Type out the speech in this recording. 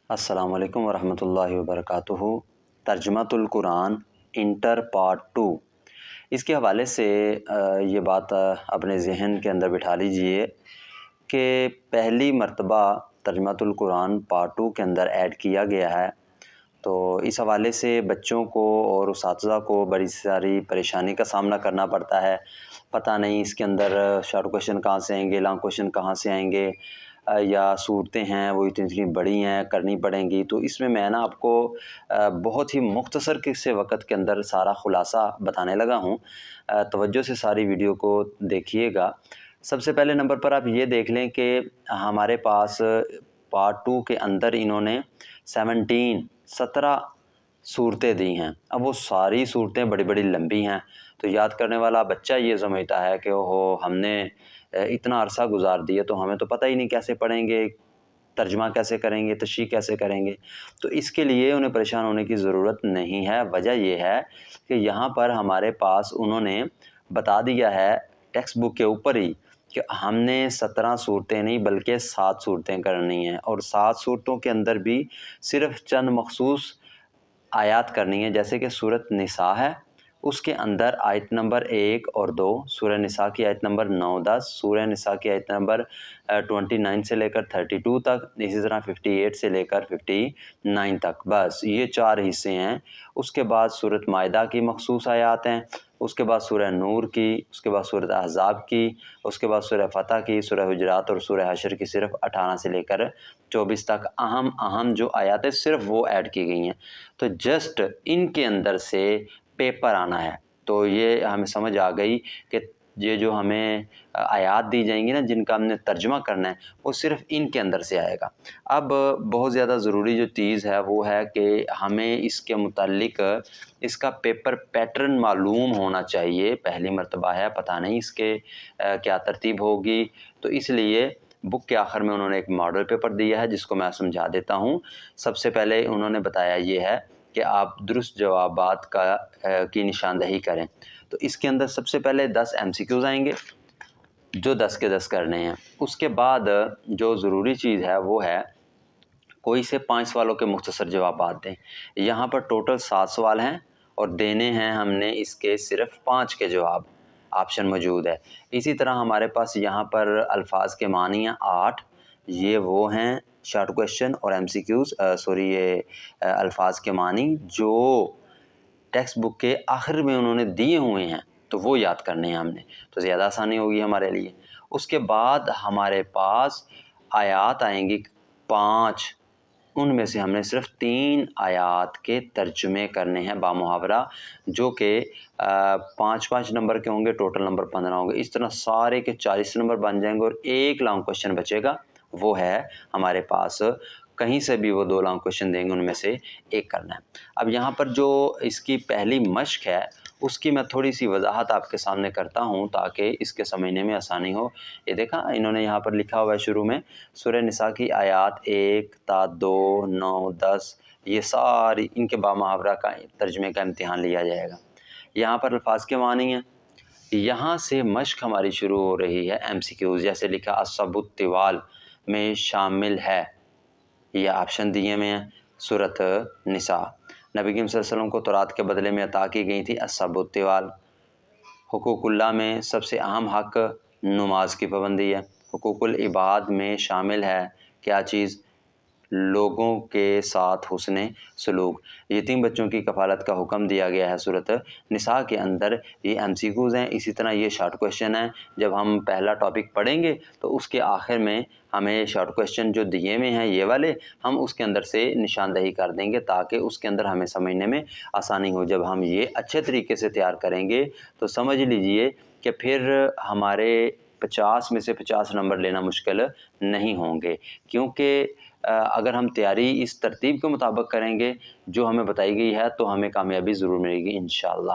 السلام علیکم ورحمۃ اللہ وبرکاتہ۔ ترجمۃ القرآن انٹر پارٹ 2، اس کے حوالے سے یہ بات اپنے ذہن کے اندر بٹھا لیجئے کہ پہلی مرتبہ ترجمۃ القرآن پارٹ 2 کے اندر ایڈ کیا گیا ہے، تو اس حوالے سے بچوں کو اور اساتذہ کو بڑی ساری پریشانی کا سامنا کرنا پڑتا ہے۔ پتہ نہیں اس کے اندر شارٹ کویشچن کہاں سے آئیں گے، لانگ کویشچن کہاں سے آئیں گے، یا صورتیں ہیں وہ اتنی بڑی ہیں کرنی پڑیں گی۔ تو اس میں نا آپ کو بہت ہی مختصر سے وقت کے اندر سارا خلاصہ بتانے لگا ہوں۔ توجہ سے ساری ویڈیو کو دیکھیے گا۔ سب سے پہلے نمبر پر آپ یہ دیکھ لیں کہ ہمارے پاس پارٹ 2 کے اندر انہوں نے 17 صورتیں دی ہیں۔ اب وہ ساری صورتیں بڑی بڑی لمبی ہیں، تو یاد کرنے والا بچہ یہ سمجھتا ہے کہ ہم نے اتنا عرصہ گزار دیا تو ہمیں تو پتہ ہی نہیں کیسے پڑھیں گے، ترجمہ کیسے کریں گے، تشریح کیسے کریں گے۔ تو اس کے لیے انہیں پریشان ہونے کی ضرورت نہیں ہے۔ وجہ یہ ہے کہ یہاں پر ہمارے پاس انہوں نے بتا دیا ہے ٹیکسٹ بک کے اوپر ہی کہ ہم نے 17 صورتیں نہیں بلکہ 7 صورتیں کرنی ہیں، اور 7 صورتوں کے اندر بھی صرف چند مخصوص آیات کرنی ہیں۔ جیسے کہ سورۃ نساء ہے، اس کے اندر آیت نمبر 1 اور 2، سورہ نساء کی آیت نمبر 9-10، سورہ نساء کی آیت نمبر 29 سے لے کر 32 تک، اسی طرح 58 سے لے کر 59 تک، بس یہ 4 حصے ہیں۔ اس کے بعد سورۃ مائدہ کی مخصوص آیات ہیں، اس کے بعد سورہ نور کی، اس کے بعد سورۃ احزاب کی، اس کے بعد سورہ فتح کی، سورہ حجرات اور سورہ حشر کی صرف 18 سے لے کر 24 تک اہم جو آیات ہیں صرف وہ ایڈ کی گئی ہیں۔ تو جسٹ ان کے اندر سے پیپر آنا ہے، تو یہ ہمیں سمجھ آ گئی کہ یہ جو ہمیں آیات دی جائیں گی نا جن کا ہم نے ترجمہ کرنا ہے وہ صرف ان کے اندر سے آئے گا۔ اب بہت زیادہ ضروری جو چیز ہے وہ ہے کہ ہمیں اس کے متعلق اس کا پیپر پیٹرن معلوم ہونا چاہیے۔ پہلی مرتبہ ہے، پتہ نہیں اس کے کیا ترتیب ہوگی، تو اس لیے بک کے آخر میں انہوں نے ایک ماڈل پیپر دیا ہے جس کو میں سمجھا دیتا ہوں۔ سب سے پہلے انہوں نے بتایا یہ ہے کہ آپ درست جوابات کی نشاندہی کریں۔ تو اس کے اندر سب سے پہلے 10 MCQs آئیں گے جو 10 کے 10 کرنے ہیں۔ اس کے بعد جو ضروری چیز ہے وہ ہے کوئی سے 5 سوالوں کے مختصر جوابات دیں۔ یہاں پر ٹوٹل 7 سوال ہیں اور دینے ہیں ہم نے اس کے صرف 5 کے جواب، آپشن موجود ہے۔ اسی طرح ہمارے پاس یہاں پر الفاظ کے معنی ہیں 8، یہ وہ ہیں شارٹ کویشچن اور MCQs یہ الفاظ کے معنی جو ٹیکسٹ بک کے آخر میں انہوں نے دیے ہوئے ہیں، تو وہ یاد کرنے ہیں ہم نے، تو زیادہ آسانی ہوگی ہمارے لیے۔ اس کے بعد ہمارے پاس آیات آئیں گی 5، ان میں سے ہم نے صرف 3 آیات کے ترجمے کرنے ہیں بامحاورہ، جو کہ 5 نمبر کے ہوں گے، ٹوٹل نمبر 15 ہوں گے۔ اس طرح سارے کے 40 نمبر بن جائیں گے اور ایک لانگ کویشچن بچے گا، وہ ہے ہمارے پاس کہیں سے بھی وہ 2 لانگ کویشچن دیں گے ان میں سے ایک کرنا ہے۔ اب یہاں پر جو اس کی پہلی مشق ہے اس کی میں تھوڑی سی وضاحت آپ کے سامنے کرتا ہوں تاکہ اس کے سمجھنے میں آسانی ہو۔ یہ دیکھا انہوں نے یہاں پر لکھا ہوا ہے شروع میں سورہ نساء کی آیات 1 تا 2 9 10، یہ ساری ان کے بامحاورہ کا ترجمے کا امتحان لیا جائے گا۔ یہاں پر الفاظ کے معنی ہیں، یہاں سے مشق ہماری شروع ہو رہی ہے MCQs۔ جیسے لکھا السب الطوال میں شامل ہے، یہ آپشن دیے ہوئے ہیں۔ سورۃ نساء، نبی کریم صلی اللہ علیہ وسلم کو تورات کے بدلے میں عطا کی گئی تھی السب الطوال۔ حقوق اللہ میں سب سے اہم حق نماز کی پابندی ہے۔ حقوق العباد میں شامل ہے کیا چیز؟ لوگوں کے ساتھ حسن سلوک۔ یتیم بچوں کی کفالت کا حکم دیا گیا ہے سورۃ نساء کے اندر۔ یہ MCQs ہیں، اسی طرح یہ شارٹ کویشچن ہیں۔ جب ہم پہلا ٹاپک پڑھیں گے تو اس کے آخر میں ہمیں شارٹ کویشچن جو دیے ہوئے ہیں یہ والے ہم اس کے اندر سے نشاندہی کر دیں گے تاکہ اس کے اندر ہمیں سمجھنے میں آسانی ہو۔ جب ہم یہ اچھے طریقے سے تیار کریں گے تو سمجھ لیجئے کہ پھر ہمارے 50 میں سے 50 نمبر لینا مشکل نہیں ہوں گے، کیونکہ اگر ہم تیاری اس ترتیب کے مطابق کریں گے جو ہمیں بتائی گئی ہے تو ہمیں کامیابی ضرور ملے گی انشاءاللہ۔